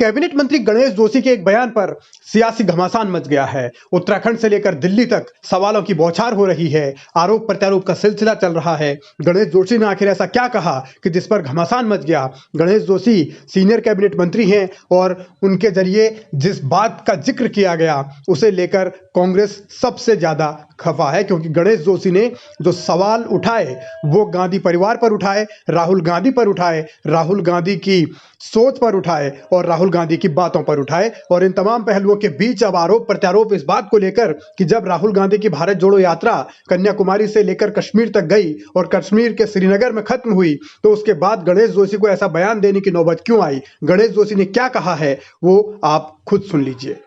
Cabinet मंत्री गणेश जोशी के एक बयान पर सियासी घमासान मच गया है। उत्तराखंड से लेकर दिल्ली तक सवालों की बौछार हो रही है। आरोप प्रत्यारोप का सिलसिला चल रहा है। गणेश जोशी ने आखिर ऐसा क्या कहा कि जिस पर घमासान मच गया। गणेश जोशी सीनियर कैबिनेट मंत्री हैं और उनके जरिए जिस बात का जिक्र किया गया उसे लेकर कांग्रेस सबसे ज्यादा खफा है, क्योंकि गणेश जोशी ने जो सवाल उठाए वो गांधी परिवार पर उठाए, राहुल गांधी पर उठाए, राहुल गांधी की सोच पर उठाए और राहुल गांधी की बातों पर उठाए। और इन तमाम पहलुओं के बीच अब आरोप प्रत्यारोप इस बात को लेकर कि जब राहुल गांधी की भारत जोड़ो यात्रा कन्याकुमारी से लेकर कश्मीर तक गई और कश्मीर के श्रीनगर में खत्म हुई, तो उसके बाद गणेश जोशी को ऐसा बयान देने की नौबत क्यों आई। गणेश जोशी ने क्या कहा है वो आप खुद सुन लीजिए।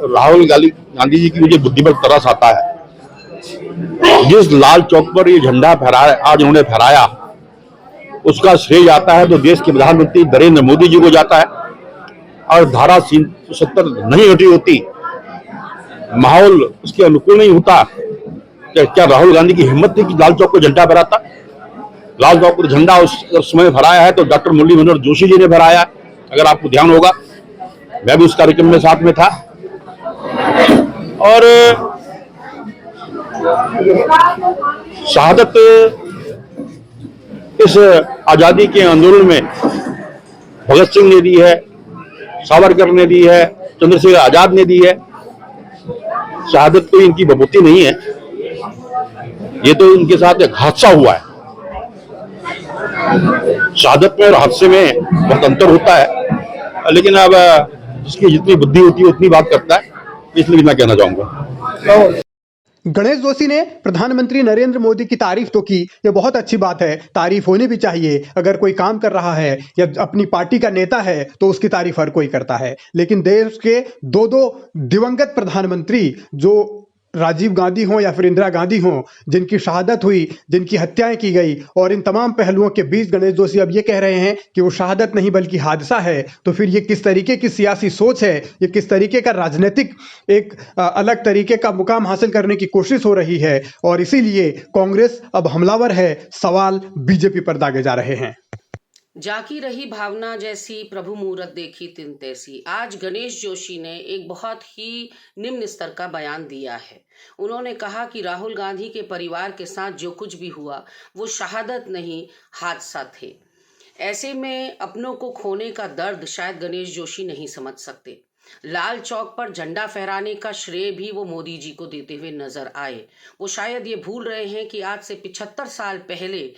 राहुल गांधी जी की मुझे बुद्धि पर तरस आता है। जिस लाल चौक पर ये झंडा फहराया आज उन्होंने फहराया, उसका श्रेय जाता है तो देश के प्रधानमंत्री नरेंद्र मोदी जी को जाता है। और धारा 370 नहीं हटी होती, माहौल उसके अनुकूल नहीं होता, क्या राहुल गांधी की हिम्मत थी कि लाल चौक को झंडा फहराता। लाल चौक पर झंडा उस समय फहराया है तो डॉक्टर मुरली मनोहर जोशी जी ने फहराया। अगर आपको ध्यान होगा, मैं भी उस कार्यक्रम में साथ में था। और शहादत इस आजादी के आंदोलन में भगत सिंह ने दी है, सावरकर ने दी है, चंद्रशेखर आजाद ने दी है। शहादत तो इनकी बबूती नहीं है, ये तो इनके साथ एक हादसा हुआ है। शहादत में और हादसे में बहुत अंतर होता है, लेकिन अब जिसकी जितनी बुद्धि होती है उतनी बात करता है, इसलिए मैं कहना चाहूंगा। गणेश जोशी ने प्रधानमंत्री नरेंद्र मोदी की तारीफ तो की, ये बहुत अच्छी बात है, तारीफ होनी भी चाहिए। अगर कोई काम कर रहा है या अपनी पार्टी का नेता है तो उसकी तारीफ हर कोई करता है। लेकिन देश के दो दिवंगत प्रधानमंत्री, जो राजीव गांधी हो या फिर इंदिरा गांधी हो, जिनकी शहादत हुई, जिनकी हत्याएं की गई, और इन तमाम पहलुओं के बीच गणेश जोशी अब ये कह रहे हैं कि वो शहादत नहीं बल्कि हादसा है। तो फिर ये किस तरीके की सियासी सोच है, ये किस तरीके का राजनीतिक एक अलग तरीके का मुकाम हासिल करने की कोशिश हो रही है। और इसीलिए कांग्रेस अब हमलावर है। सवाल बीजेपी पर दागे जा रहे हैं। जाकी रही भावना जैसी, प्रभु मूरत देखी तिन तैसी। आज गणेश जोशी ने एक बहुत ही निम्न स्तर का बयान दिया है। उन्होंने कहा कि राहुल गांधी के परिवार के साथ जो कुछ भी हुआ वो शहादत नहीं, हादसा थे। ऐसे में अपनों को खोने का दर्द शायद गणेश जोशी नहीं समझ सकते। लाल चौक पर झंडा फहराने का श्रेय भी वो मोदी जी को देते हुए नजर आए। वो शायद ये भूल रहे हैं कि आज से 75 साल पहले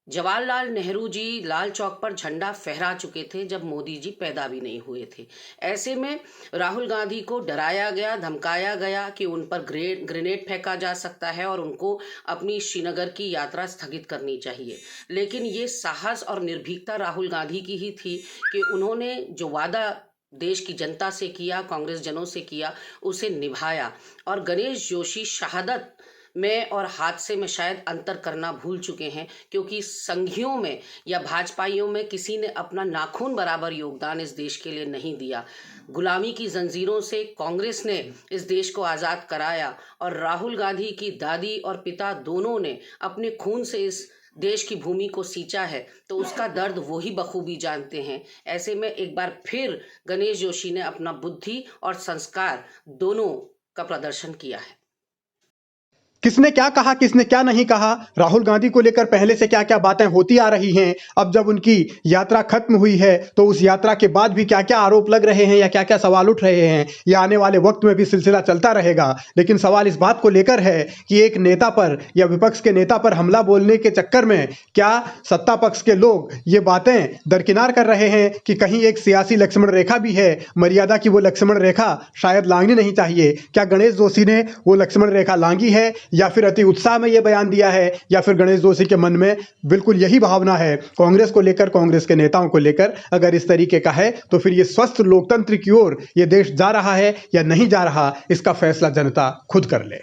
जवाहरलाल नेहरू जी लाल चौक पर झंडा फहरा चुके थे जब मोदी जी पैदा भी नहीं हुए थे। ऐसे में राहुल गांधी को डराया गया, धमकाया गया कि उन पर ग्रेनेड फेंका जा सकता है और उनको अपनी श्रीनगर की यात्रा स्थगित करनी चाहिए। लेकिन ये साहस और निर्भीकता राहुल गांधी की ही थी कि उन्होंने जो वादा देश की जनता से किया, कांग्रेस जनों से किया, उसे निभाया। और गणेश जोशी शहादत में और हादसे में शायद अंतर करना भूल चुके हैं, क्योंकि संघियों में या भाजपाइयों में किसी ने अपना नाखून बराबर योगदान इस देश के लिए नहीं दिया। गुलामी की जंजीरों से कांग्रेस ने इस देश को आज़ाद कराया और राहुल गांधी की दादी और पिता दोनों ने अपने खून से इस देश की भूमि को सींचा है, तो उसका दर्द वो ही बखूबी जानते हैं। ऐसे में एक बार फिर गणेश जोशी ने अपना बुद्धि और संस्कार दोनों का प्रदर्शन किया है। किसने क्या कहा, किसने क्या नहीं कहा, राहुल गांधी को लेकर पहले से क्या क्या बातें होती आ रही हैं, अब जब उनकी यात्रा खत्म हुई है तो उस यात्रा के बाद भी क्या क्या आरोप लग रहे हैं या क्या क्या सवाल उठ रहे हैं, ये आने वाले वक्त में भी सिलसिला चलता रहेगा। लेकिन सवाल इस बात को लेकर है कि एक नेता पर या विपक्ष के नेता पर हमला बोलने के चक्कर में क्या सत्ता पक्ष के लोग ये बातें दरकिनार कर रहे हैं कि कहीं एक सियासी लक्ष्मण रेखा भी है, मर्यादा की वो लक्ष्मण रेखा शायद लांघनी नहीं चाहिए। क्या गणेश जोशी ने वो लक्ष्मण रेखा लांघी है या फिर अति उत्साह में यह बयान दिया है, या फिर गणेश जोशी के मन में बिल्कुल यही भावना है कांग्रेस को लेकर, कांग्रेस के नेताओं को लेकर? अगर इस तरीके का है तो फिर ये स्वस्थ लोकतंत्र की ओर ये देश जा रहा है या नहीं जा रहा, इसका फैसला जनता खुद कर ले।